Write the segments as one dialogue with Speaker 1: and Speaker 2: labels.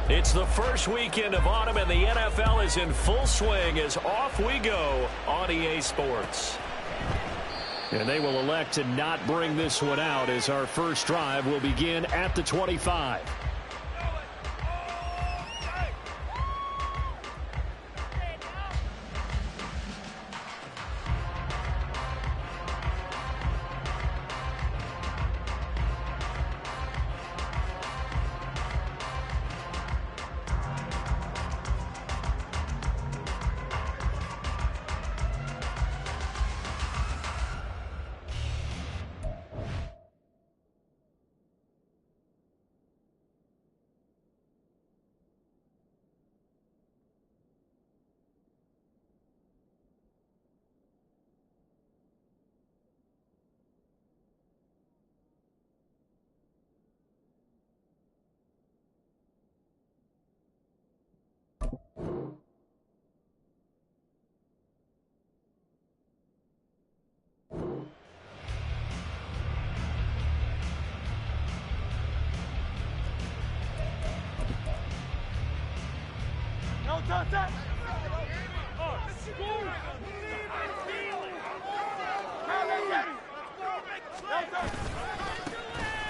Speaker 1: It's the first weekend of autumn, and the NFL is in full swing as off we go on EA Sports. And they will elect to not bring this one out as our first drive will begin at the 25.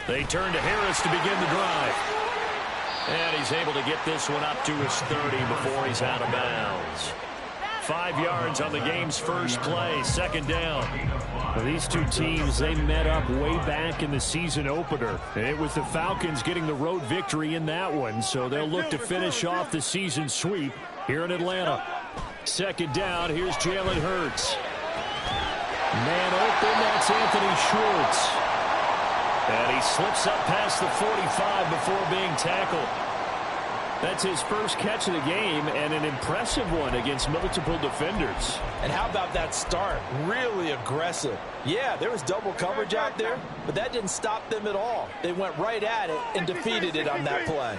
Speaker 1: They turn to Harris to begin the drive. And he's able to get this one up to his 30 before he's out of bounds. 5 yards on the game's first play, second down.
Speaker 2: Well, these two teams, they met up way back in the season opener. And it was the Falcons getting the road victory in that one, so they'll look to finish off the season sweep here in Atlanta. Second down, here's Jalen Hurts. Man open, that's Anthony Schwartz. And he slips up past the 45 before being tackled. That's his first catch of the game, and an impressive one against multiple defenders.
Speaker 3: And how about that start? Really aggressive. Yeah, there was double coverage out there, but that didn't stop them at all. They went right at it and defeated it on that play.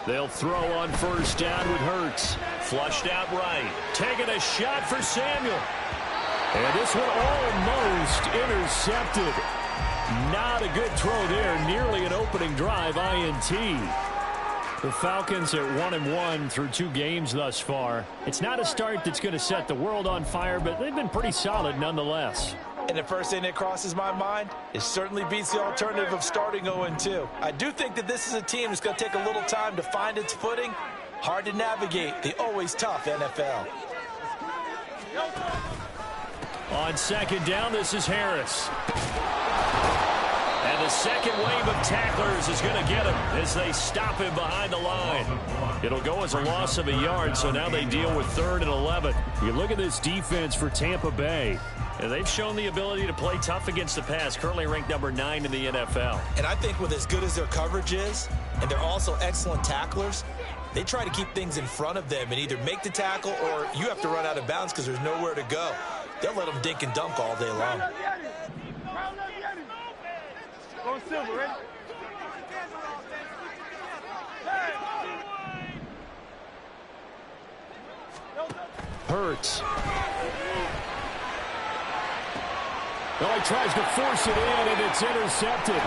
Speaker 1: They'll throw on first down with Hurts. Flushed out right. Taking a shot for Samuel. And this one almost intercepted. Not a good throw there. Nearly an opening drive INT. The Falcons are 1-1 through 2 games thus far. It's not a start that's going to set the world on fire, but they've been pretty solid nonetheless.
Speaker 3: And the first thing that crosses my mind, it certainly beats the alternative of starting 0-2. I do think that this is a team that's going to take a little time to find its footing. Hard to navigate the always tough NFL.
Speaker 1: On second down, this is Harris. And the second wave of tacklers is going to get him as they stop him behind the line. It'll go as a loss of a yard, so now they deal with 3rd and 11.
Speaker 2: You look at this defense for Tampa Bay.
Speaker 1: And they've shown the ability to play tough against the pass, currently ranked number 9 in the NFL.
Speaker 3: And I think with as good as their coverage is, and they're also excellent tacklers, they try to keep things in front of them and either make the tackle or you have to run out of bounds because there's nowhere to go. They'll let them dink and dunk all day long.
Speaker 4: Go Silver, ready?
Speaker 2: Hurts. Well, he tries to force it in, and it's intercepted.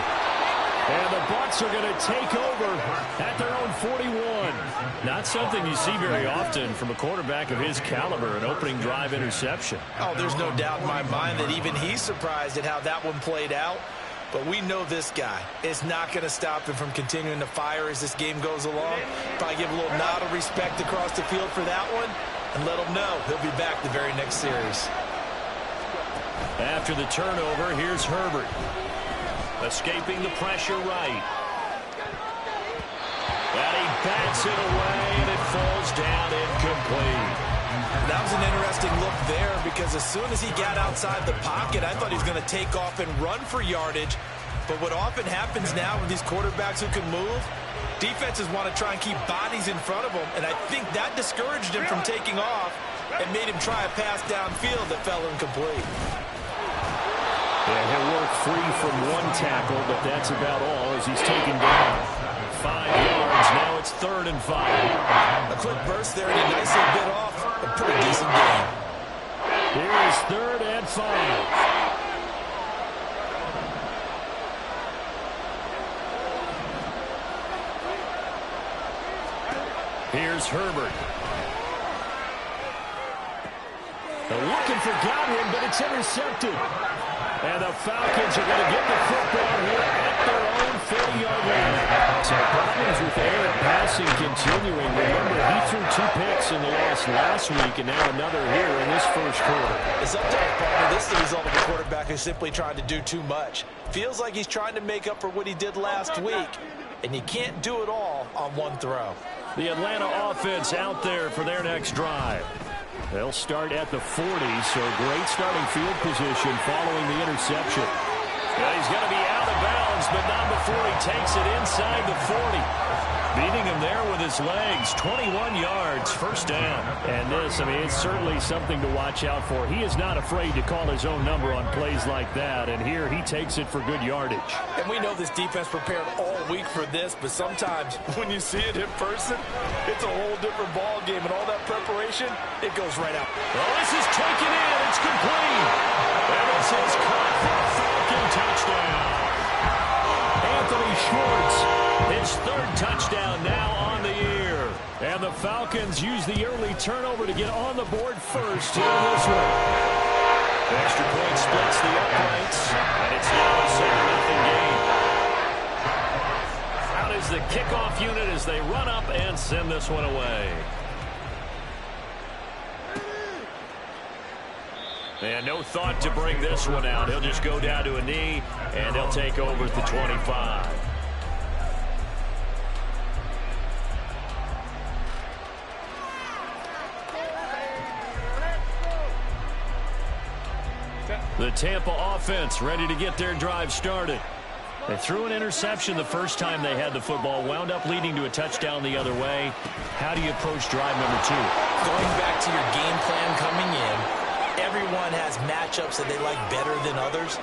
Speaker 2: And the Bucs are going to take over at their own 41.
Speaker 1: Not something you see very often from a quarterback of his caliber, an opening drive interception.
Speaker 3: Oh, there's no doubt in my mind that even he's surprised at how that one played out. But we know this guy is not going to stop him from continuing to fire as this game goes along. Probably give a little nod of respect across the field for that one and let him know he'll be back the very next series.
Speaker 1: After the turnover, here's Herbert. Escaping the pressure right. And he bats it away, and it falls down incomplete.
Speaker 3: That was an interesting look there because as soon as he got outside the pocket, I thought he was going to take off and run for yardage. But what often happens now with these quarterbacks who can move, defenses want to try and keep bodies in front of them, and I think that discouraged him from taking off and made him try a pass downfield that fell incomplete.
Speaker 2: Yeah, he'll work free from one tackle, but that's about all as he's taken down.
Speaker 1: 5 yards, now it's 3rd and 5.
Speaker 3: A quick burst there and he nicely bit off a pretty decent game.
Speaker 2: Here's 3rd and 5. Here's Herbert. They're looking for Godwin, but it's intercepted. And the Falcons are going to get the football here at their own 40-yard line. So problems with air and passing continuing. Remember, he threw 2 picks in the loss last week, and now another here in this first quarter.
Speaker 3: Sometimes, partner, this is the result of a quarterback who's simply trying to do too much. Feels like he's trying to make up for what he did last week, and you can't do it all on one throw.
Speaker 2: The Atlanta offense out there for their next drive. They'll start at the 40, so great starting field position following the interception. Yeah, he's going to be out of bounds, but not before he takes it inside the 40. Beating him there with his legs, 21 yards, first down. And this, I mean, it's certainly something to watch out for. He is not afraid to call his own number on plays like that, and here he takes it for good yardage.
Speaker 3: And we know this defense prepared all week for this, but sometimes when you see it in person, it's a whole different ball game, and all that preparation, it goes right out.
Speaker 2: Well, this is taken in. It's complete. And this is caught for a Falcon touchdown. Anthony Schwartz, his 3rd touchdown now on the year. And the Falcons use the early turnover to get on the board first here in this one. The extra point splits the uprights, and it's now a 7-0 game. Out is the kickoff unit as they run up and send this one away. And no thought to bring this one out. He'll just go down to a knee, and they'll take over at the 25. The Tampa offense ready to get their drive started. They threw an interception the first time they had the football, wound up leading to a touchdown the other way. How do you approach drive number 2?
Speaker 3: Going back to your game plan coming in, everyone has matchups that they like better than others.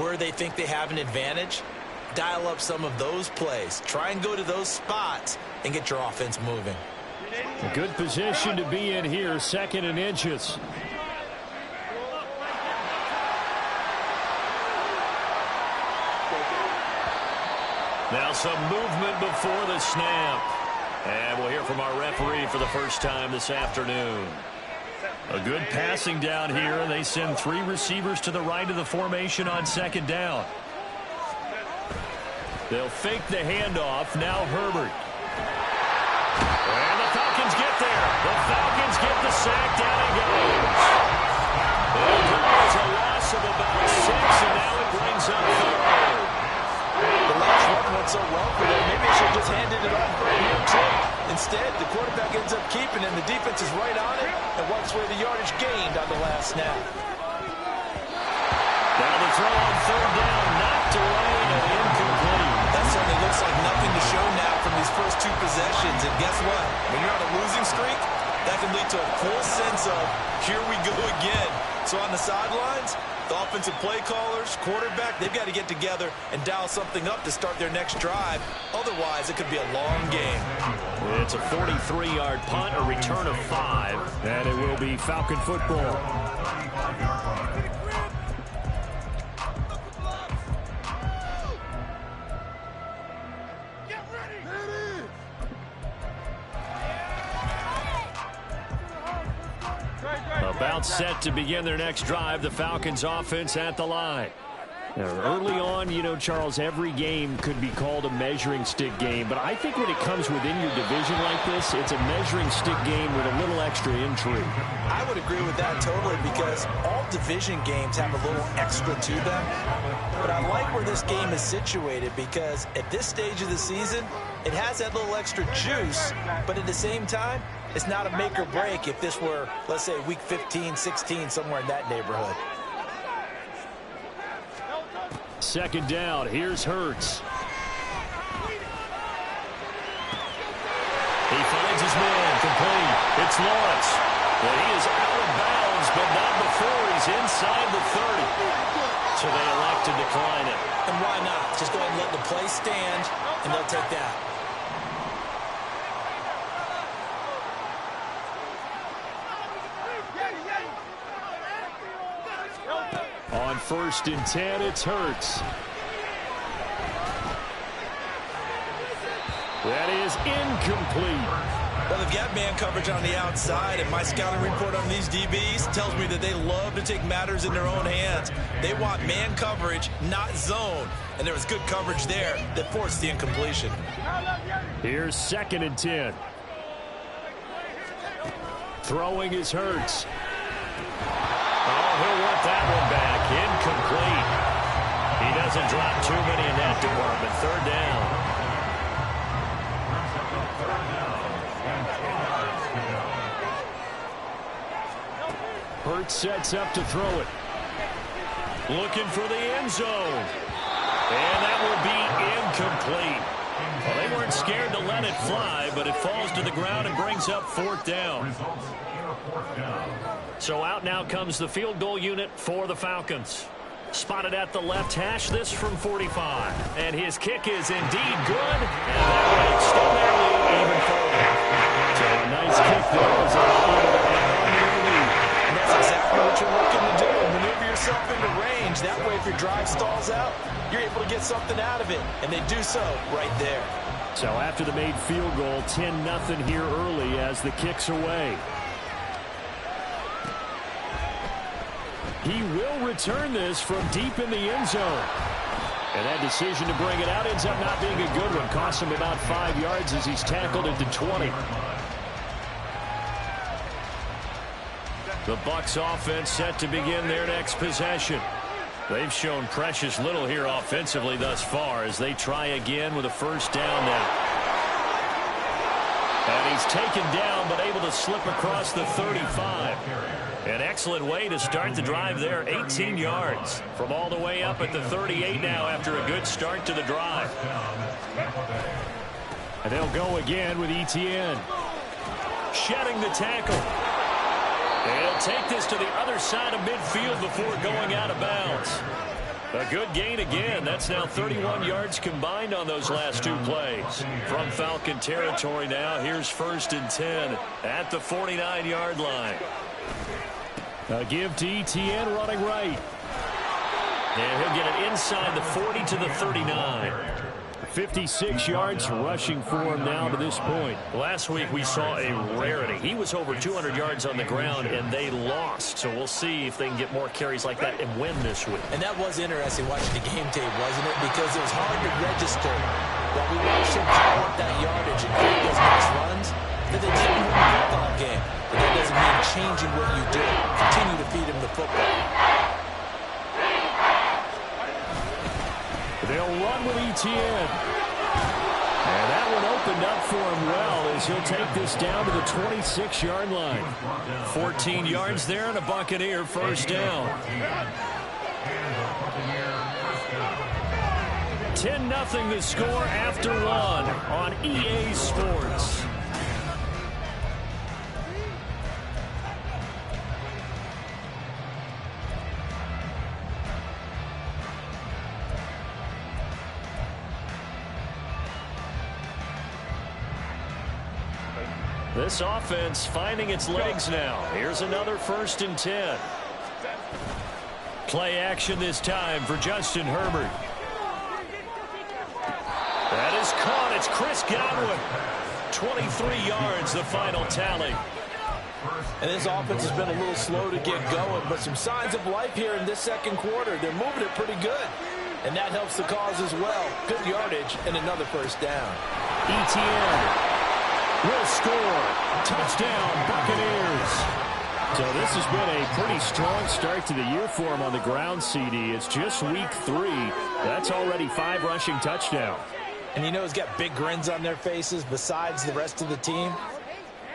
Speaker 3: Where they think they have an advantage, dial up some of those plays. Try and go to those spots and get your offense moving.
Speaker 2: A good position to be in here, 2nd and inches. Now some movement before the snap. And we'll hear from our referee for the first time this afternoon. A good passing down here, and they send 3 receivers to the right of the formation on 2nd down. They'll fake the handoff. Now Herbert. And the Falcons get there. The Falcons get the sack. Down he goes. It's a loss of about 6, and now it brings up 3rd.
Speaker 3: The last one went so well for them. Maybe they should have just handed it off for here too. Instead, the quarterback ends up keeping it, and the defense is right on it and wipes away the yardage gained on the last snap.
Speaker 2: Now the throw on 3rd down, knocked away and incomplete.
Speaker 3: That certainly looks like nothing to show now from these first 2 possessions. And guess what? When you're on a losing streak, that can lead to a full sense of, here we go again. So on the sidelines, the offensive play callers, quarterback, they've got to get together and dial something up to start their next drive. Otherwise, it could be a long game.
Speaker 2: It's a 43-yard punt, a return of 5, and it will be Falcon football. About set to begin their next drive, the Falcons offense at the line. Now, early on, you know, Charles, every game could be called a measuring stick game, but I think when it comes within your division like this, it's a measuring stick game with a little extra intrigue.
Speaker 3: I would agree with that totally, because all division games have a little extra to them. But I like where this game is situated, because at this stage of the season, it has that little extra juice, but at the same time, it's not a make or break if this were, let's say, week 15, 16, somewhere in that neighborhood.
Speaker 2: 2nd down, here's Hurts. He finds his man, complete. It's Lawrence. But he is out of bounds, but not before he's inside the 30. So they elect to decline it.
Speaker 3: And why not? Just go ahead and let the play stand, and they'll take that.
Speaker 2: On 1st and 10, it's Hurts. That is incomplete.
Speaker 3: Well, they've got man coverage on the outside, and my scouting report on these DBs tells me that they love to take matters in their own hands. They want man coverage, not zone. And there was good coverage there that forced the incompletion.
Speaker 2: Here's 2nd and 10. Throwing is Hurts. Oh, he'll want that one back. Incomplete. He doesn't drop too many in that department. 3rd down. Hurts sets up to throw it. Looking for the end zone. And that will be incomplete. Well, they weren't scared to let it fly, but it falls to the ground and brings up 4th down. So out now comes the field goal unit for the Falcons. Spotted at the left hash, this from 45. And his kick is indeed good. And that will extend their lead even further. So a nice kick there as they
Speaker 3: that's exactly what you're looking to do. Maneuver yourself into range. That way, if your drive stalls out, you're able to get something out of it. And they do so right there.
Speaker 2: So after the made field goal, 10-0 here early as the kick's away. He will return this from deep in the end zone. And that decision to bring it out ends up not being a good one. Costs him about 5 yards as he's tackled at the 20. The Bucs offense set to begin their next possession. They've shown precious little here offensively thus far as they try again with a 1st down now. And he's taken down but able to slip across the 35. An excellent way to start the drive there. 18 yards from all the way up at the 38 now after a good start to the drive. And they'll go again with Etienne. Shedding the tackle. He'll take this to the other side of midfield before going out of bounds. A good gain again. That's now 31 yards combined on those last 2 plays. From Falcon territory now, here's 1st and 10 at the 49-yard line. A give to Etienne running right. And he'll get it inside the 40 to the 39. 56 yards rushing for him now to this point. Last week we saw a rarity. He was over 200 yards on the ground, and they lost. So we'll see if they can get more carries like that and win this week.
Speaker 3: And that was interesting watching the game tape, wasn't it? Because it was hard to register while we watched him pile up that yardage and create those nice runs that they didn't win the football game. But that doesn't mean changing what you do. Continue to feed him the football.
Speaker 2: They'll run with Etienne. And that one opened up for him well as he'll take this down to the 26-yard line. 14 yards there and a Buccaneer 1st down. 10-0 the score after 1 on EA Sports. This offense finding its legs now. Here's another 1st and 10. Play action this time for Justin Herbert. That is caught. It's Chris Godwin. 23 yards, the final tally.
Speaker 3: And this offense has been a little slow to get going, but some signs of life here in this 2nd quarter. They're moving it pretty good. And that helps the cause as well. Good yardage and another 1st down.
Speaker 2: Etienne will score. Touchdown, Buccaneers. So this has been a pretty strong start to the year for him on the ground, CD. It's just week 3. That's already 5 rushing touchdowns.
Speaker 3: And you know he's got big grins on their faces besides the rest of the team.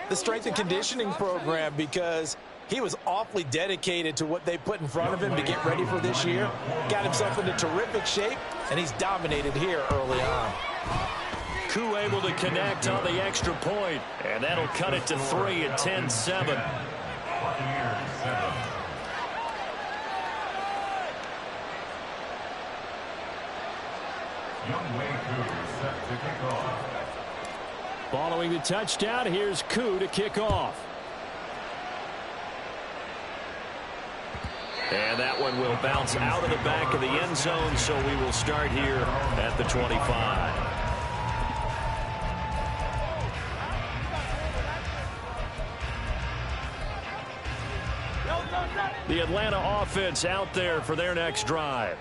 Speaker 3: The strength and conditioning program, because he was awfully dedicated to what they put in front of him to get ready for this year. Got himself into terrific shape, and he's dominated here early on.
Speaker 2: Koo able to connect on the extra point, and that'll cut it to 3 at 10-7. Following the touchdown, here's Koo to kick off. And that one will bounce out of the back of the end zone, so we will start here at the 25. The Atlanta offense out there for their next drive.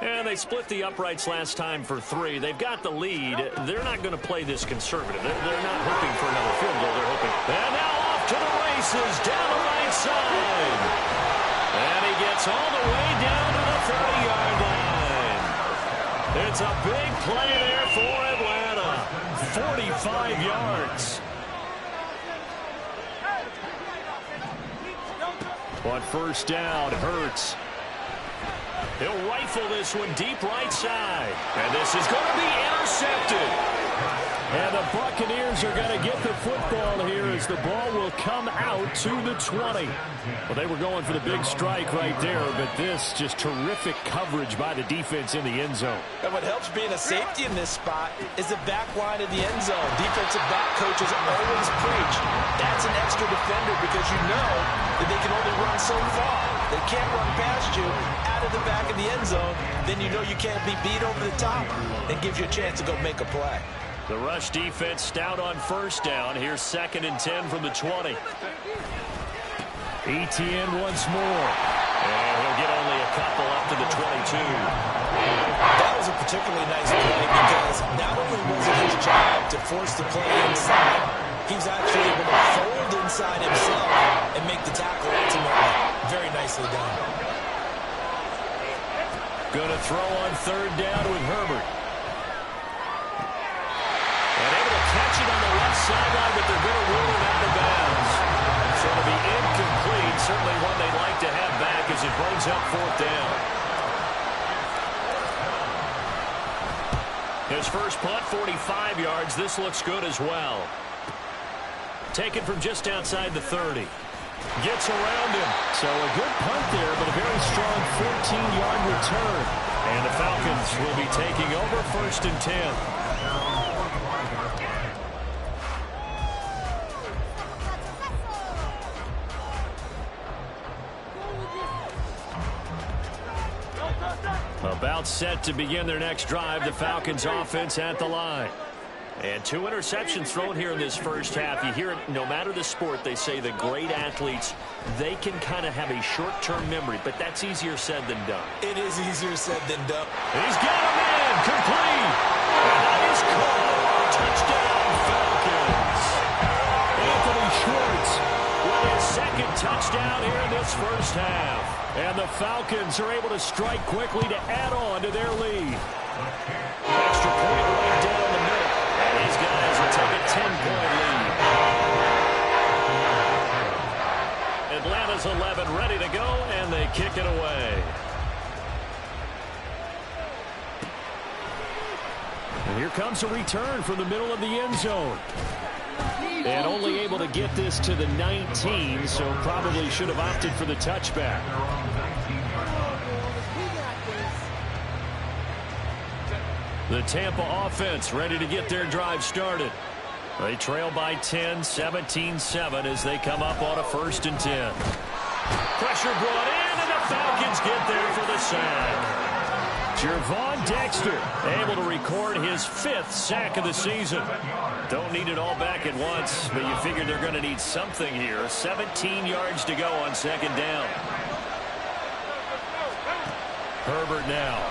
Speaker 2: And they split the uprights last time for 3. They've got the lead. They're not going to play this conservative. They're not hoping for another field goal. They're hoping. And now off to the races down the right side. And he gets all the way down to the 30-yard line. It's a big play there for Atlanta. 45 yards. On first down, Hurts. He'll rifle this one deep right side. And this is going to be intercepted. And the Buccaneers are going to get the football here as the ball will come out to the 20. Well, they were going for the big strike right there, but this just terrific coverage by the defense in the end zone.
Speaker 3: And what helps being a safety in this spot is the back line of the end zone. Defensive back coaches always preach. That's an extra defender because you know that they can only run so far. They can't run past you out of the back of the end zone. Then you know you can't be beat over the top. It gives you a chance to go make a play.
Speaker 2: The rush defense stout on first down. Here's 2nd and 10 from the 20. Etienne once more. And he'll get only a couple up to the 22.
Speaker 3: That was a particularly nice play because not only was it his job to force the play inside, he was actually able to fold inside himself and make the tackle ultimately. Very nicely done.
Speaker 2: Going to throw on 3rd down with Herbert. And able to catch it on the left sideline, but they're going to rule it out of bounds. So it'll be incomplete. Certainly one they'd like to have back as it brings up 4th down. His first punt, 45 yards. This looks good as well. Taken from just outside the 30. Gets around him. So a good punt there, but a very strong 14-yard return. And the Falcons will be taking over 1st and 10. About set to begin their next drive. The Falcons offense at the line. And 2 interceptions thrown here in this first half. You hear it no matter the sport. They say the great athletes, they can kind of have a short-term memory, but that's easier said than done.
Speaker 3: It is easier said than done.
Speaker 2: He's got a man complete. And that is caught. Touchdown Falcons. Anthony Schwartz with his 2nd touchdown here in this first half. And the Falcons are able to strike quickly to add on to their lead. Extra point right down the middle. And these guys will take a 10-point lead. Atlanta's 11 ready to go, and they kick it away. And here comes a return from the middle of the end zone. And only able to get this to the 19, so probably should have opted for the touchback. The Tampa offense ready to get their drive started. They trail by 10, 17-7 as they come up on a 1st and 10. Pressure brought in, and the Falcons get there for the sack. Gervon Dexter able to record his 5th sack of the season. Don't need it all back at once, but you figure they're going to need something here. 17 yards to go on 2nd down. Herbert now.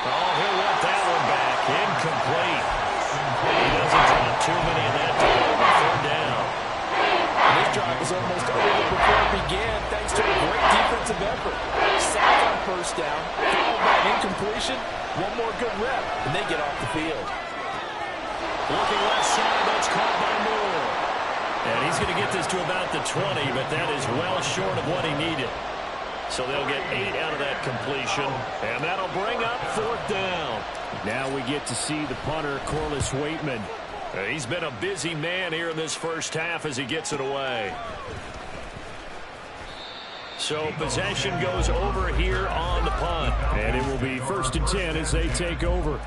Speaker 2: Oh, he'll let that one back. Incomplete. He doesn't drop too many of that to go on 3rd down.
Speaker 3: This drive was almost over before it began thanks to a great defensive effort. Sack on 1st down, followed by an incompletion, one more good rep, and they get off the field.
Speaker 2: Looking left side, that's caught by Moore. And he's going to get this to about the 20, but that is well short of what he needed. So they'll get 8 out of that completion, and that'll bring up 4th down. Now we get to see the punter, Corliss Waitman. He's been a busy man here in this first half as he gets it away. So possession goes over here on the punt. And it will be 1st and 10 as they take over.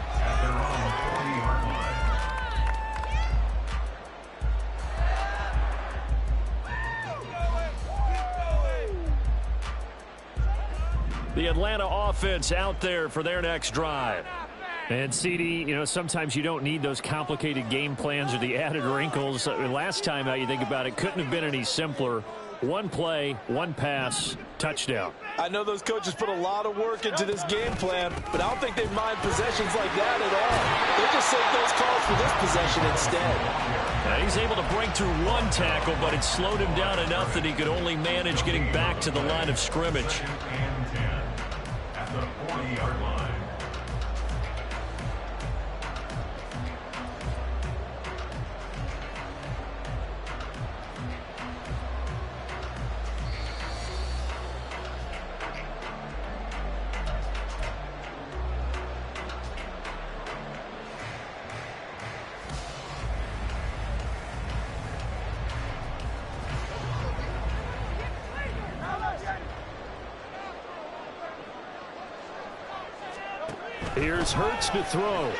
Speaker 2: The Atlanta offense out there for their next drive. And, CD, you know, sometimes you don't need those complicated game plans or the added wrinkles. Last time out, you think about it, couldn't have been any simpler. One play, one pass, touchdown.
Speaker 3: I know those coaches put a lot of work into this game plan, but I don't think they mind possessions like that at all. They just save those calls for this possession instead.
Speaker 2: Now he's able to break through one tackle, but it slowed him down enough that he could only manage getting back to the line of scrimmage.
Speaker 5: At the 40-yard line.
Speaker 2: Here's Hurts to throw.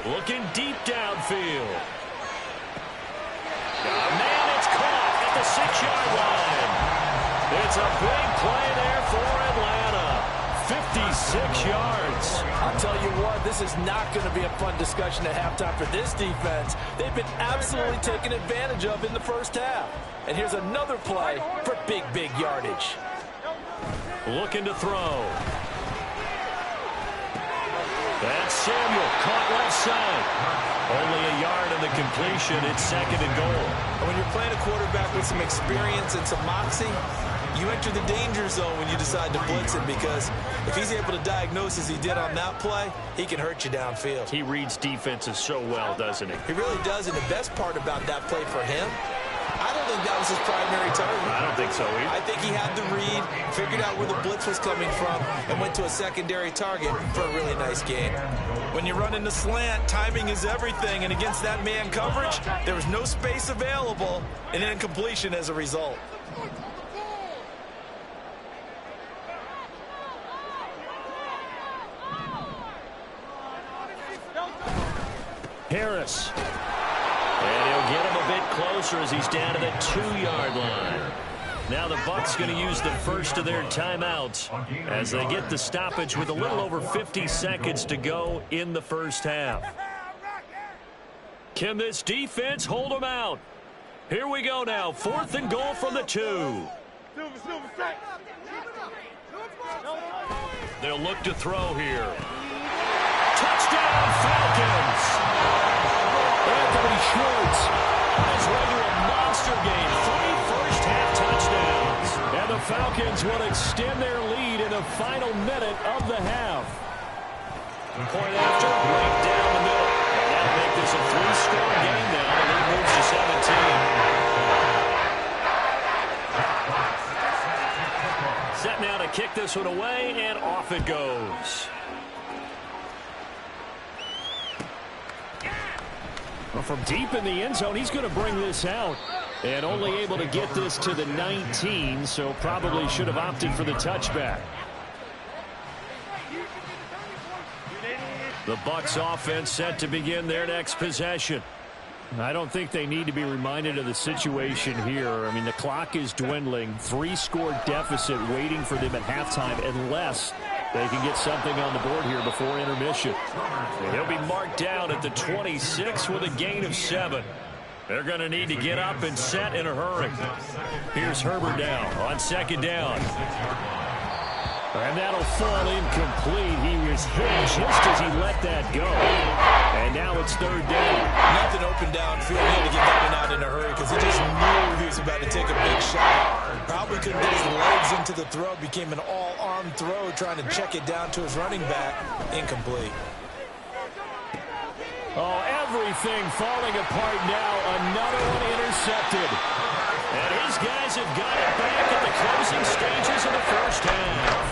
Speaker 2: Looking deep downfield. Man, it's caught at the 6-yard line. It's a big play there for Atlanta. 56 yards.
Speaker 3: I'll tell you what, this is not going to be a fun discussion at halftime for this defense. They've been absolutely taken advantage of in the first half. And here's another play for big yardage.
Speaker 2: Looking to throw. That's Samuel, caught left side. Only a yard in the completion. It's 2nd and goal.
Speaker 3: And when you're playing a quarterback with some experience and some moxie, you enter the danger zone when you decide to blitz him, because if he's able to diagnose as he did on that play, he can hurt you downfield.
Speaker 2: He reads defenses so well, doesn't he?
Speaker 3: He really does, and the best part about that play for him, I don't think that was his primary target.
Speaker 2: I don't think so either.
Speaker 3: I think he had the read, figured out where the blitz was coming from, and went to a secondary target for a really nice game. When you run in the slant, timing is everything, and against that man coverage, there was no space available, and an incompletion as a result.
Speaker 2: Harris. And he'll get him a bit closer as he's down to the 2-yard line. Now the Bucs going to use the first of their timeouts as they get the stoppage with a little over 50 seconds to go in the first half. Can this defense hold them out? Here we go now. 4th and goal from the 2. They'll look to throw here. Touchdown, Falcons! Anthony Schwartz has run to a monster game. 3 first-half touchdowns. And the Falcons will extend their lead in the final minute of the half. Point after, right down the middle. And that'll make this a 3-score game now. The lead moves to 17. Set now to kick this one away, and off it goes. Well, from deep in the end zone, he's going to bring this out. And only able to get this to the 19, so probably should have opted for the touchback. The Bucs offense set to begin their next possession. I don't think they need to be reminded of the situation here. I mean, the clock is dwindling. 3-score deficit waiting for them at halftime unless they can get something on the board here before intermission. And he'll be marked down at the 26 with a gain of 7. They're going to need to get up and set in a hurry. Here's Herbert down on 2nd down. And that'll fall incomplete. He was hit just as he let that go. And now it's 3rd down.
Speaker 3: Nothing open downfield. He had to get that one out in a hurry because he just knew he was about to take a big shot. Probably couldn't get his legs into the throw. Became an all-arm throw trying to check it down to his running back. Incomplete.
Speaker 2: Oh, everything falling apart now. Another one intercepted. And his guys have got it back at the closing stages of the first half.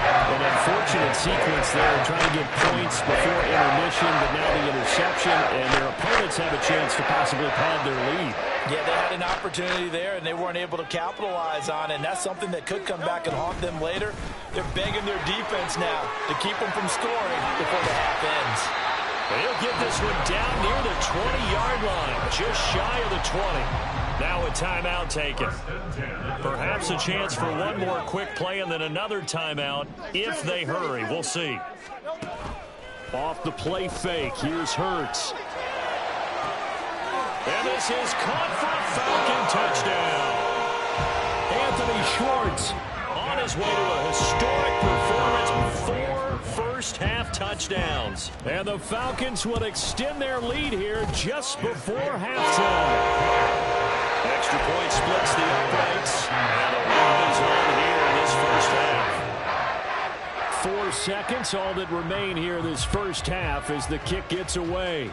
Speaker 2: An unfortunate sequence there, trying to get points before intermission, but now the interception, and their opponents have a chance to possibly pad their lead.
Speaker 3: Yeah, they had an opportunity there, and they weren't able to capitalize on it, and that's something that could come back and haunt them later. They're begging their defense now to keep them from scoring before the half ends.
Speaker 2: They'll get this one down near the 20-yard line, just shy of the 20. Now a timeout taken. Perhaps a chance for one more quick play and then another timeout if they hurry. We'll see. Off the play fake. Here's Hurts. And this is caught for a Falcon touchdown. Hurts on his way to a historic performance, 4 first-half touchdowns. And the Falcons will extend their lead here just before halftime. Extra point splits the uprights, and the run is on here in this first half. 4 seconds, all that remain here this first half as the kick gets away.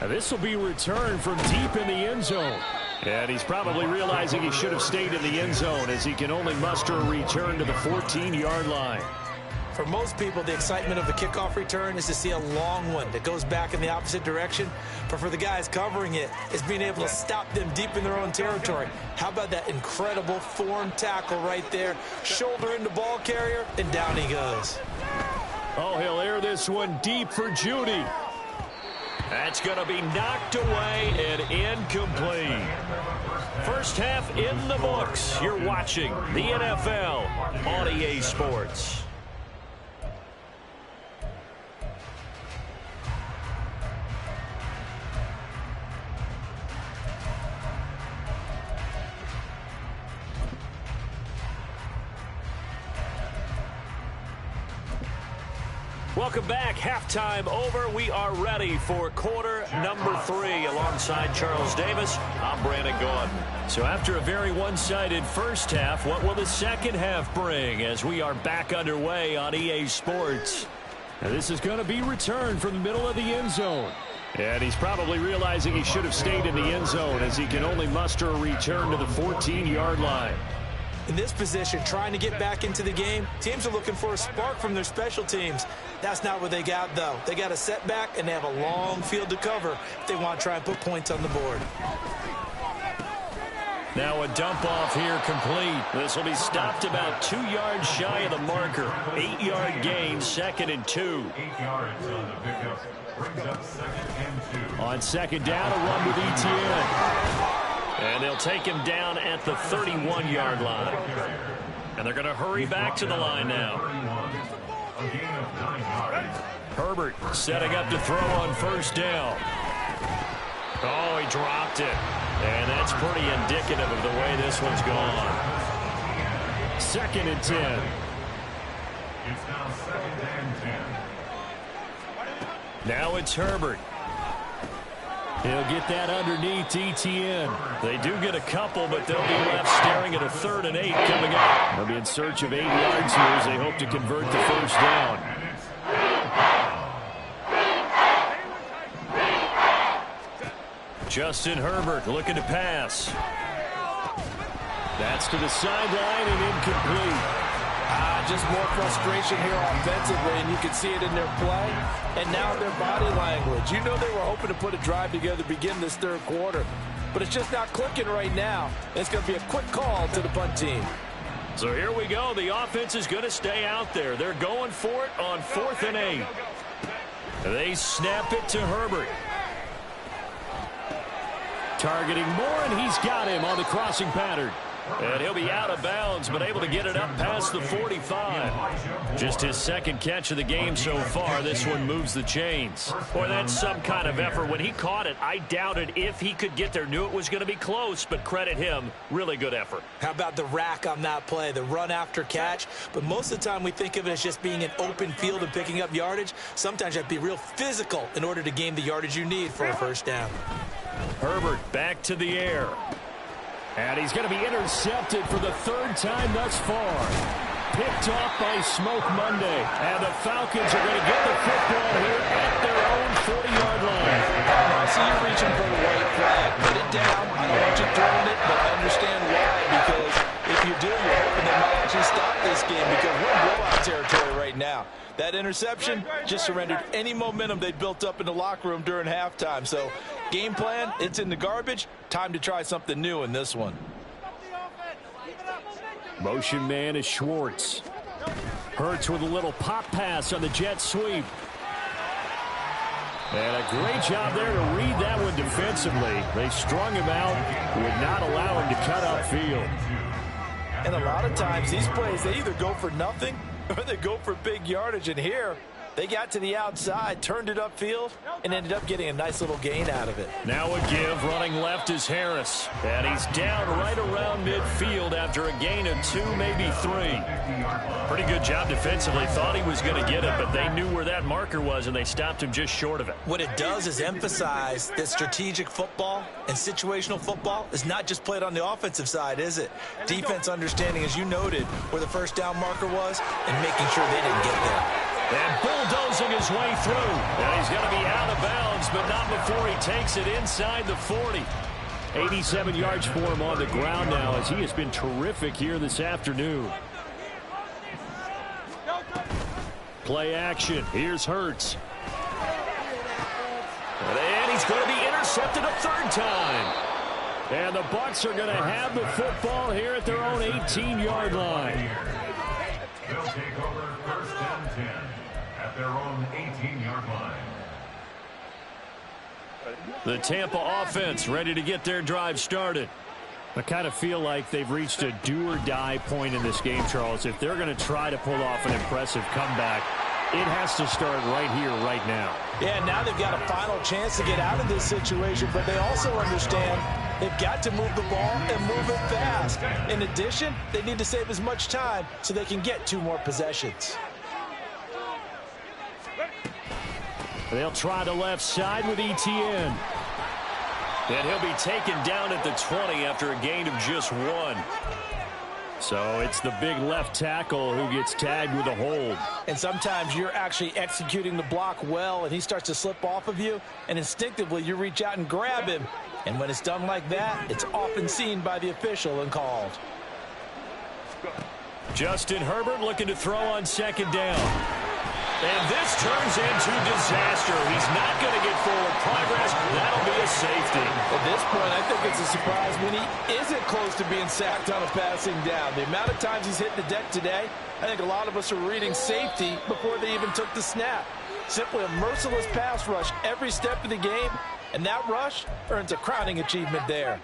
Speaker 2: Now this will be returned from deep in the end zone. And he's probably realizing he should have stayed in the end zone as he can only muster a return to the 14-yard line.
Speaker 3: For most people, the excitement of the kickoff return is to see a long one that goes back in the opposite direction. But for the guys covering it, it's being able to stop them deep in their own territory. How about that incredible form tackle right there? Shoulder into ball carrier, and down he goes.
Speaker 2: Oh, he'll air this one deep for Judy. That's going to be knocked away and incomplete. First half in the books. You're watching the NFL on EA Sports. Welcome back. Halftime over. We are ready for quarter number 3. Alongside Charles Davis, I'm Brandon Gordon. So after a very one-sided first half, what will the second half bring as we are back underway on EA Sports? Now this is going to be returned from the middle of the end zone. And he's probably realizing he should have stayed in the end zone as he can only muster a return to the 14-yard line.
Speaker 3: In this position, trying to get back into the game, teams are looking for a spark from their special teams. That's not what they got, though. They got a setback, and they have a long field to cover if they want to try and put points on the board.
Speaker 2: Now a dump off here complete. This will be stopped about 2 yards shy of the marker. 8-yard gain, 2nd and 2.
Speaker 5: 8 yards on the pickup. Brings up 2nd and 2.
Speaker 2: On second down, a run with ETN. And they'll take him down at the 31-yard line. And they're going to hurry back to the line now. Herbert setting up to throw on first down. Oh, he dropped it. And that's pretty indicative of the way this one's gone. 2nd and 10.
Speaker 5: It's now 2nd and 10.
Speaker 2: Now it's Herbert. He'll get that underneath ETN. They do get a couple, but they'll be left staring at a 3rd and 8 coming up. They'll be in search of 8 yards here as they hope to convert the first down. Justin Herbert looking to pass. That's to the sideline and incomplete.
Speaker 3: Just more frustration here offensively, and you can see it in their play and now their body language. You know they were hoping to put a drive together to begin this 3rd quarter, but it's just not clicking right now. It's going to be a quick call to the punt team.
Speaker 2: So here we go. The offense is going to stay out there. They're going for it on 4th and 8. They snap it to Herbert. Targeting Moore, and he's got him on the crossing pattern. And he'll be out of bounds, but able to get it up past the 45. Just his 2nd catch of the game so far. This one moves the chains. Boy, that's some kind of effort. When he caught it, I doubted if he could get there. Knew it was going to be close, but credit him. Really good effort.
Speaker 3: How about the rack on that play, the run after catch? But most of the time we think of it as just being an open field and picking up yardage. Sometimes you have to be real physical in order to gain the yardage you need for a first down.
Speaker 2: Herbert back to the air. And he's going to be intercepted for the 3rd time thus far. Picked off by Smoke Monday. And the Falcons are going to get the football here at their own 40-yard line.
Speaker 3: I see you reaching for the white flag. Put it down. I don't want you throwing it, but understand why. Because if you do, you're hoping they might actually stop this game because we're in blowout territory right now. That interception just surrendered any momentum they built up in the locker room during halftime. So game plan, it's in the garbage. Time to try something new in this one.
Speaker 2: Motion man is Schwartz. Hurts with a little pop pass on the jet sweep. And a great job there to read that one defensively. They strung him out, would not allow him to cut upfield.
Speaker 3: And a lot of times these plays, they either go for nothing or they go for big yardage. And here, They got to the outside, turned it upfield, and ended up getting a nice little gain out of it.
Speaker 2: Now a give. Running left is Harris. And he's down right around midfield after a gain of 2, maybe 3. Pretty good job defensively. Thought he was going to get it, but they knew where that marker was, and they stopped him just short of it.
Speaker 3: What it does is emphasize that strategic football and situational football is not just played on the offensive side, is it? Defense understanding, as you noted, where the first down marker was and making sure they didn't get there.
Speaker 2: And bulldozing his way through. And he's going to be out of bounds, but not before he takes it inside the 40. 87 yards for him on the ground now, as he has been terrific here this afternoon. Play action. Here's Hurts. And he's going to be intercepted a 3rd time. And the Bucs are going to have the football here at their own 18-yard line.
Speaker 5: They'll take over 1st and 10 at their own 18-yard line.
Speaker 2: The Tampa offense ready to get their drive started. I kind of feel like they've reached a do-or-die point in this game, Charles. If they're going to try to pull off an impressive comeback, it has to start right here, right now.
Speaker 3: Yeah, now they've got a final chance to get out of this situation, but they also understand they've got to move the ball and move it fast. In addition, they need to save as much time so they can get 2 more possessions.
Speaker 2: They'll try the left side with Etienne. And he'll be taken down at the 20 after a gain of just 1. So it's the big left tackle who gets tagged with a hold.
Speaker 3: And sometimes you're actually executing the block well, and he starts to slip off of you, and instinctively you reach out and grab him. And when it's done like that, it's often seen by the official and called.
Speaker 2: Justin Herbert looking to throw on 2nd down. And this turns into disaster. He's not going to get forward progress. That'll be a safety.
Speaker 3: At this point, I think it's a surprise when he isn't close to being sacked on a passing down. The amount of times he's hit the deck today, I think a lot of us are reading safety before they even took the snap. Simply a merciless pass rush every step of the game, and that rush earns a crowning achievement there.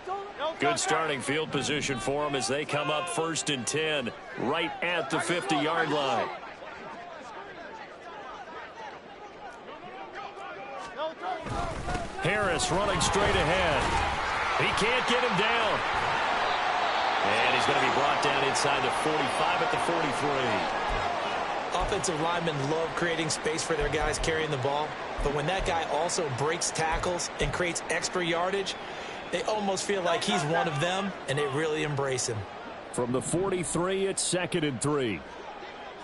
Speaker 2: Good starting field position for them as they come up 1st and 10 right at the 50-yard line. Harris running straight ahead. He can't get him down. And he's going to be brought down inside the 45 at the 43.
Speaker 3: Offensive linemen love creating space for their guys carrying the ball, but when that guy also breaks tackles and creates extra yardage, they almost feel like he's one of them, and they really embrace him.
Speaker 2: From the 43, it's 2nd and 3.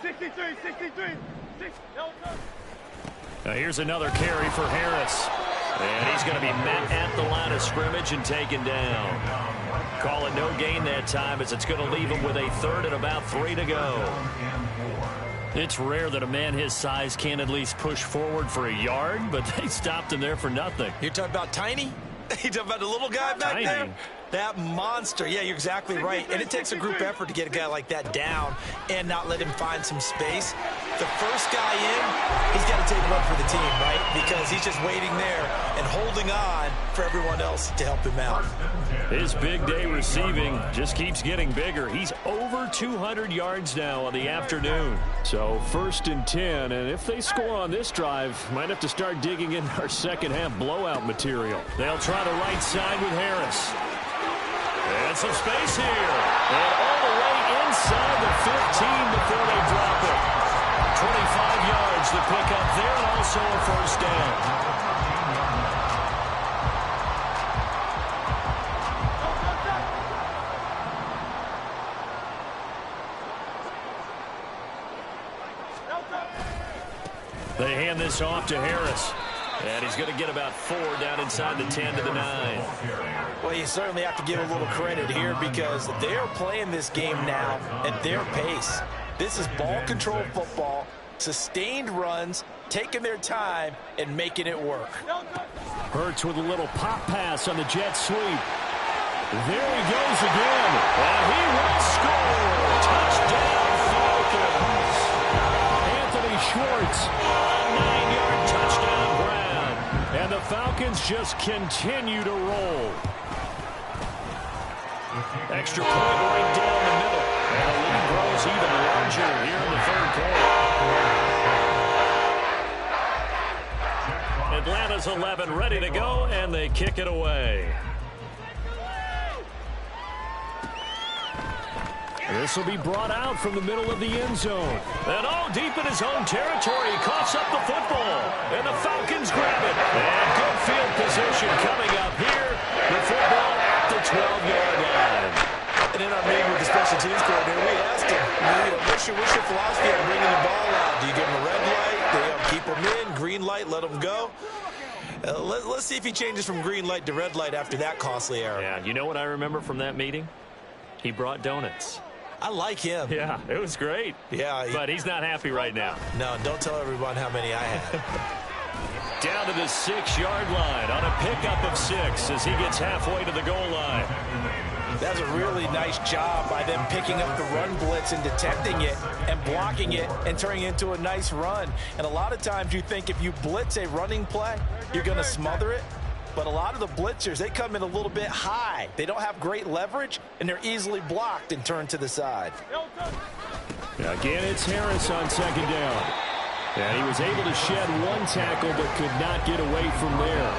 Speaker 4: 63.
Speaker 2: Now here's another carry for Harris. And he's going to be met at the line of scrimmage and taken down. Call it no gain that time, as it's going to leave him with a 3rd and about 3 to go. It's rare that a man his size can at least push forward for a yard, but they stopped him there for nothing.
Speaker 3: You're talking about Tiny? You're talking about the little guy back there? That monster. Yeah, you're exactly right. And it takes a group effort to get a guy like that down and not let him find some space. The first guy in, he's got to take one for the team, right? Because he's just waiting there and holding on for everyone else to help him out.
Speaker 2: His big day receiving just keeps getting bigger. He's over 200 yards now on the afternoon. So 1st and 10, and if they score on this drive, might have to start digging in our second half blowout material. They'll try the right side with Harris. And some space here. And all the way inside the 15 before they drop it. 25 yards to pick up there, and also a 1st down. They hand this off to Harris. And he's going to get about 4 down inside the 10 to the 9.
Speaker 3: Well, you certainly have to give a little credit here because they're playing this game now at their pace. This is ball control football, sustained runs, taking their time, and making it work.
Speaker 2: Hurts with a little pop pass on the jet sweep. There he goes again. And he will score. Touchdown, Falcons. Anthony Schwartz, a 9-yard touchdown grab. And the Falcons just continue to roll. Extra point right down the middle. And the lead grows even larger here in the 3rd quarter. his 11 ready to go, and they kick it away. This will be brought out from the middle of the end zone. And all deep in his own territory, he coughs up the football. And the Falcons grab it. And good field position coming up here. The football at the 12-yard line.
Speaker 3: And in our meeting with the special teams coordinator, we asked him, what's your philosophy on bringing the ball out? Do you give him a red light? Do you keep him in? Green light, let him go? Let's see if he changes from green light to red light after that costly error.
Speaker 2: Yeah, you know what I remember from that meeting? He brought donuts.
Speaker 3: I like him.
Speaker 2: Yeah, it was great.
Speaker 3: Yeah.
Speaker 2: But he's not happy right now.
Speaker 3: No, don't tell everyone how many I had.
Speaker 2: Down to the 6-yard line on a pickup of 6 as he gets halfway to the goal line.
Speaker 3: That's a really nice job by them picking up the run blitz and detecting it and blocking it and turning it into a nice run. And a lot of times you think if you blitz a running play, you're going to smother it. But a lot of the blitzers, they come in a little bit high. They don't have great leverage, and they're easily blocked and turned to the side.
Speaker 2: Again, it's Harris on second down. And he was able to shed one tackle but could not get away from there.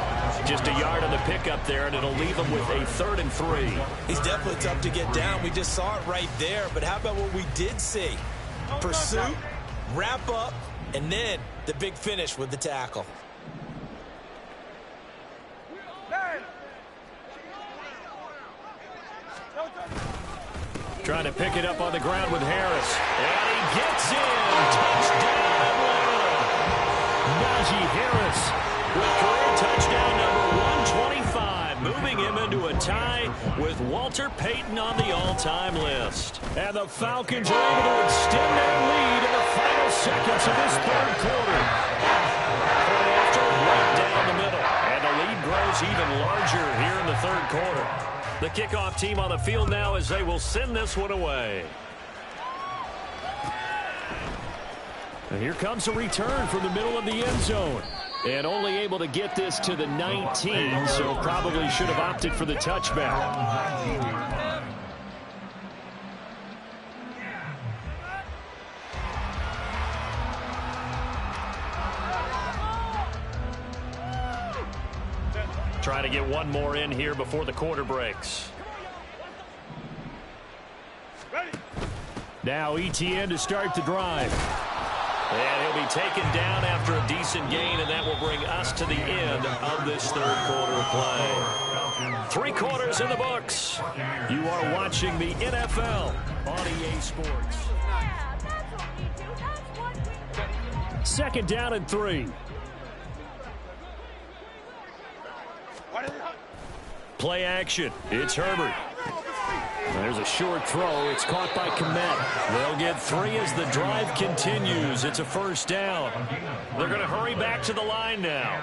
Speaker 2: Just a yard on the pickup there, and it'll leave him with a 3rd and 3.
Speaker 3: He's definitely tough to get down. We just saw it right there. But how about what we did see? Pursuit, wrap up, and then the big finish with the tackle.
Speaker 2: Trying to pick it up on the ground with Harris. And he gets in. Touchdown, Atlanta. Najee Harris with career touchdown number 125, moving him into a tie with Walter Payton on the all-time list. And the Falcons are able to extend their lead in the final seconds of this 3rd quarter. After right down the middle. And the lead grows even larger here in the 3rd quarter. The kickoff team on the field now as they will send this one away. And here comes a return from the middle of the end zone. And only able to get this to the 19, so probably should have opted for the touchback. Trying to get one more in here before the quarter breaks. Now ETN to start the drive. And he'll be taken down after a decent gain, and that will bring us to the end of this 3rd quarter of play. 3 quarters in the books. You are watching the NFL on EA Sports. 2nd down and 3. Play action. It's Herbert. There's a short throw. It's caught by Kmet. They'll get 3 as the drive continues. It's a 1st down. They're going to hurry back to the line now.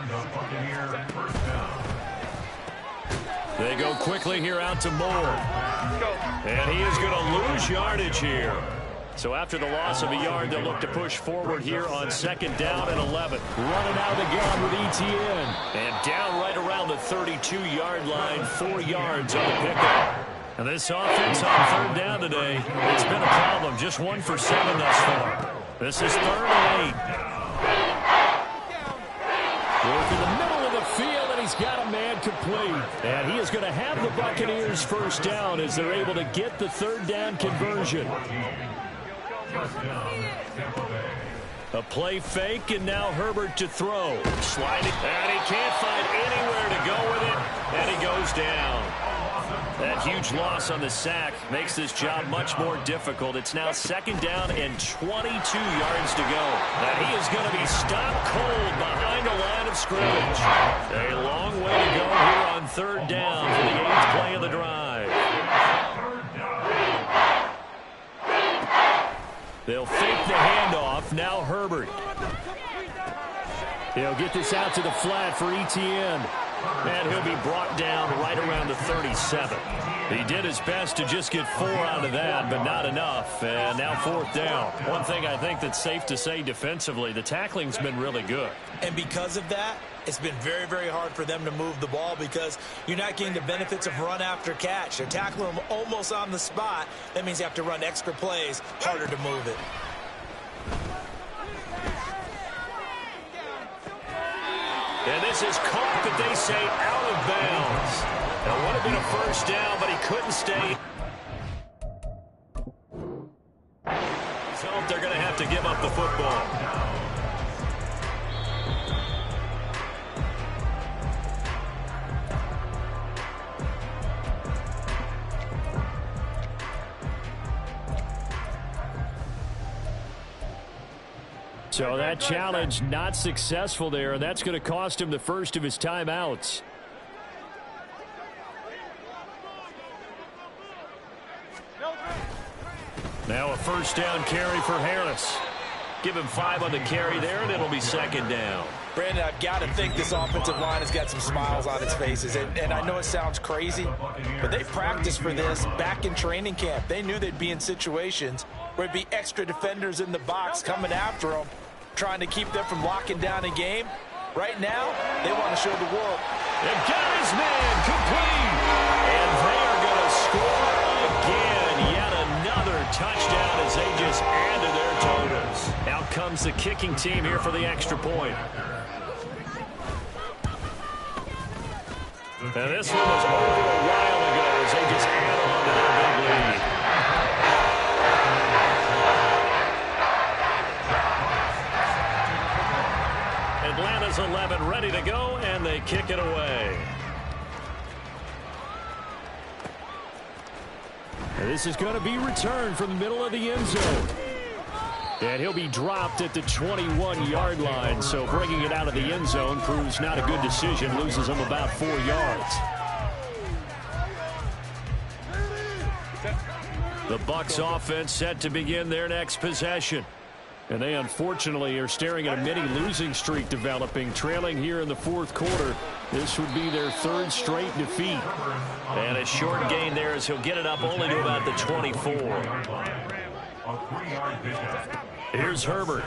Speaker 2: They go quickly here out to Moore. And he is going to lose yardage here. So after the loss of a yard, they'll look to push forward here on 2nd down and 11. Running out again with ETN. And down right around the 32-yard line, 4 yards on the pickup. And this offense on 3rd down today, it's been a problem. Just 1 for 7 thus far. This is 3rd and 8. Work in the middle of the field, and he's got a man complete. And he is going to have the Buccaneers 1st down as they're able to get the 3rd down conversion. A play fake, and now Herbert to throw. Sliding, and he can't find anywhere to go with it, and he goes down. That huge loss on the sack makes this job much more difficult. It's now 2nd down and 22 yards to go. And he is going to be stopped cold behind the line of scrimmage. A long way to go here on 3rd down for the 8th play of the drive. They'll fake the handoff. Now Herbert. He'll get this out to the flat for ETN. And he'll be brought down right around the 37. He did his best to just get 4 out of that, but not enough. And now 4th down. One thing I think that's safe to say defensively, the tackling's been really good.
Speaker 3: And because of that, it's been very, very hard for them to move the ball because you're not getting the benefits of run after catch. They're tackling them almost on the spot. That means you have to run extra plays, harder to move it.
Speaker 2: And this
Speaker 1: This is caught, but they say out of bounds. That would have been a first down, but he couldn't stay. So they're going to have to give up the football.
Speaker 2: So that challenge not successful there, and that's going to cost him the first of his timeouts. Now a first down carry for Harris.
Speaker 1: Give him 5 on the carry there, and it'll be second down.
Speaker 3: Brandon, I've got to think this offensive line has got some smiles on its faces. And I know it sounds crazy, but they practiced for this back in training camp. They knew they'd be in situations where it'd be extra defenders in the box coming after them, trying to keep them from locking down a game. Right now, they want to show the world.
Speaker 1: They've got his man complete. And they are going to score again. Yet another touchdown as they just add to their totals.
Speaker 2: Out comes the kicking team here for the extra point.
Speaker 1: And this one was over a while ago as they just add on to their big lead. Atlanta's 11 ready to go, and they kick it away.
Speaker 2: And this is going to be returned from the middle of the end zone. And he'll be dropped at the 21-yard line, so bringing it out of the end zone proves not a good decision, loses him about 4 yards. The Bucs offense set to begin their next possession. And they unfortunately are staring at a mini losing streak developing, trailing here in the fourth quarter. This would be their 3rd straight defeat.
Speaker 1: And a short gain there as he'll get it up only to about the 24.
Speaker 2: Here's Herbert.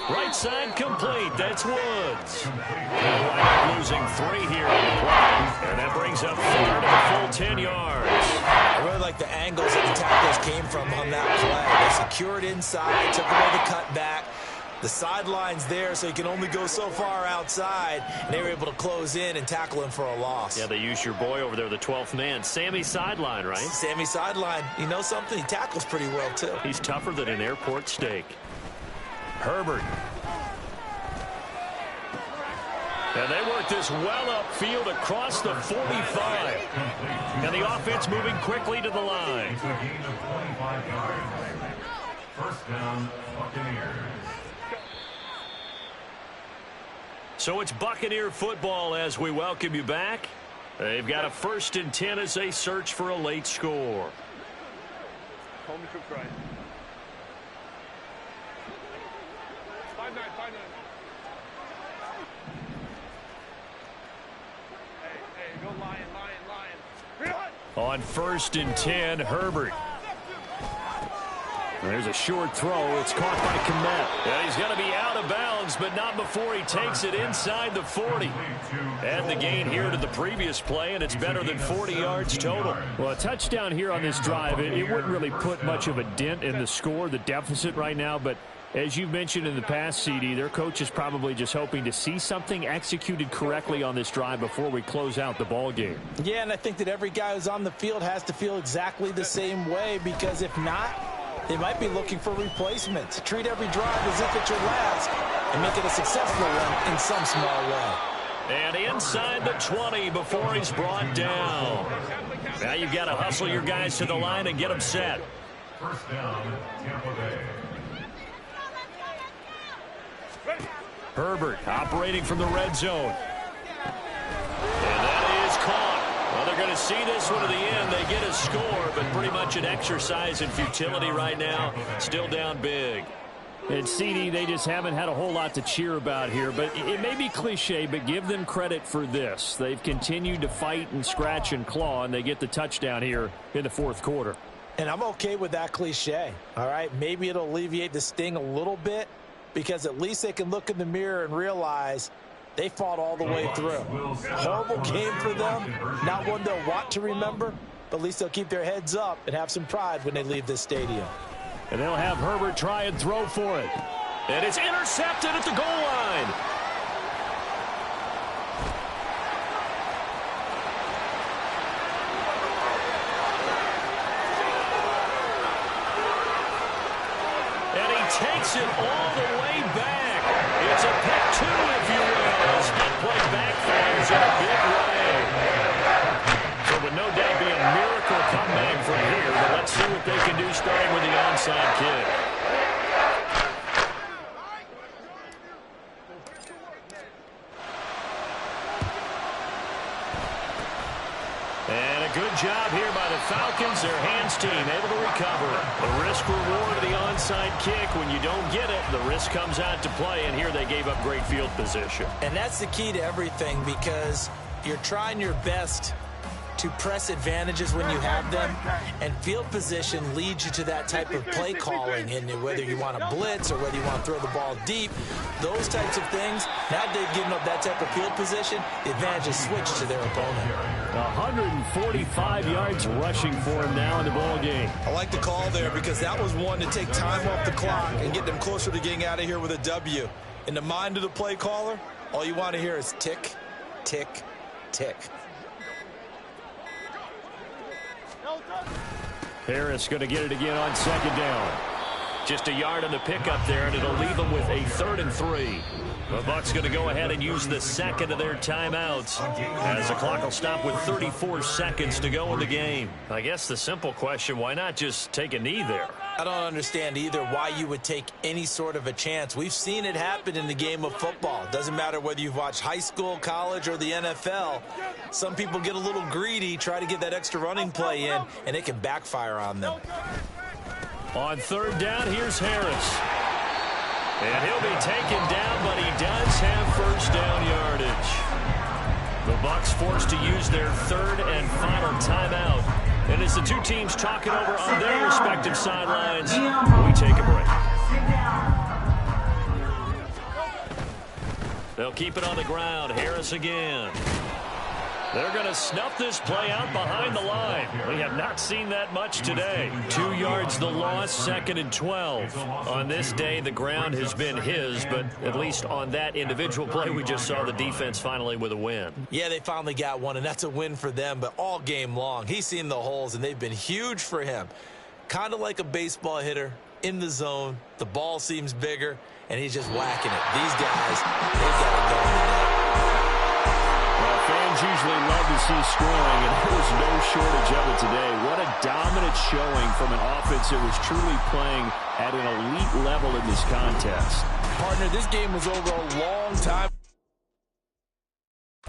Speaker 1: Right side complete. That's Woods. They'll wind up losing 3 here on the play. And that brings up 4 to the full 10 yards.
Speaker 3: I really like the angles that the tacklers came from on that play. They secured inside, took away the cutback. The sideline's there, so he can only go so far outside. And they were able to close in and tackle him for a loss.
Speaker 1: Yeah, they used your boy over there, the 12th man. Sammy Sideline, right?
Speaker 3: Sammy Sideline. You know something? He tackles pretty well, too.
Speaker 1: He's tougher than an airport steak. Herbert. And they work this well upfield across the 45. And the offense moving quickly to the line.
Speaker 5: First down, Buccaneers.
Speaker 1: So it's Buccaneer football as we welcome you back. They've got a 1st and 10 as they search for a late score.
Speaker 4: Call me Cook right. 5-9, 5-9. Hey, go Lion.
Speaker 2: On 1st and 10, Herbert. There's a short throw. It's caught by Kmet.
Speaker 1: And he's going to be out of bounds, but not before he takes it inside the 40. Add the gain here to the previous play, and it's better than 40 yards total.
Speaker 2: Well, a touchdown here on this drive, it wouldn't really put much of a dent in the score, the deficit right now, but as you've mentioned in the past, CD, their coach is probably just hoping to see something executed correctly on this drive before we close out the ball game.
Speaker 3: Yeah, and I think that every guy who's on the field has to feel exactly the same way, because if not, they might be looking for replacements. Treat every drive as if it's your last and make it a successful one in some small way.
Speaker 1: And inside the 20 before he's brought down. Now you've got to hustle your guys to the line and get them set.
Speaker 5: First down, Tampa Bay.
Speaker 2: Herbert operating from the red zone.
Speaker 1: And that is caught. Well, they're going to see this one to the end. They get a score, but pretty much an exercise in futility right now. Still down big.
Speaker 2: And CD, they just haven't had a whole lot to cheer about here, but it may be cliche, but give them credit for this. They've continued to fight and scratch and claw, and they get the touchdown here in the fourth quarter.
Speaker 3: And I'm okay with that cliche, all right? Maybe it'll alleviate the sting a little bit, because at least they can look in the mirror and realize they fought all the way through. Horrible game for them, not one they'll want to remember, but at least they'll keep their heads up and have some pride when they leave this stadium.
Speaker 2: And they'll have Herbert try and throw for it.
Speaker 1: And it's intercepted at the goal line.
Speaker 2: takes it all the way back. It's a pick two, if you will. As that play backfires in a big way. So it would no doubt be a miracle comeback from here, but let's see what they can do starting with the onside kick. And a good job here by the Falcons. Their hands team able to recover. The risk-reward of the onside kick. When you don't get it, the risk comes out to play. And here they gave up great field position.
Speaker 3: And that's the key to everything, because you're trying your best to press advantages when you have them, and field position leads you to that type of play calling. And whether you want to blitz or whether you want to throw the ball deep, those types of things, now they've given up that type of field position, the advantage is switched to their opponent.
Speaker 2: 145 yards rushing for him now in the ball game.
Speaker 3: I like the call there, because that was one to take time off the clock and get them closer to getting out of here with a W. In the mind of the play caller, all you want to hear is tick, tick, tick.
Speaker 2: Harris going to get it again on second down. Just a yard on the pickup there, and it'll leave them with a 3rd and 3. The Bucs going to go ahead and use the second of their timeouts, as the clock will stop with 34 seconds to go in the game. I guess the simple question, why not just take a knee there?
Speaker 3: I don't understand either why you would take any sort of a chance. We've seen it happen in the game of football. Doesn't matter whether you've watched high school, college, or the NFL. Some people get a little greedy, try to get that extra running play in, and it can backfire on them.
Speaker 2: On 3rd down, here's Harris. And he'll be taken down, but he does have first down yardage. The Bucs forced to use their 3rd and final timeout. And as the two teams talking over on their respective sidelines, we take a break. They'll keep it on the ground. Harris again. They're going to snuff this play out behind the line. We have not seen that much today. 2 yards the loss, 2nd and 12. On this day, the ground has been his, but at least on that individual play, we just saw the defense finally with a win.
Speaker 3: Yeah, they finally got one, and that's a win for them, but all game long, he's seen the holes, and they've been huge for him. Kind of like a baseball hitter in the zone. The ball seems bigger, and he's just whacking it. These guys, they've got it going today.
Speaker 2: Fans usually love to see scoring, and there was no shortage of it today. What a dominant showing from an offense that was truly playing at an elite level in this contest.
Speaker 3: Partner, this game was over a long time.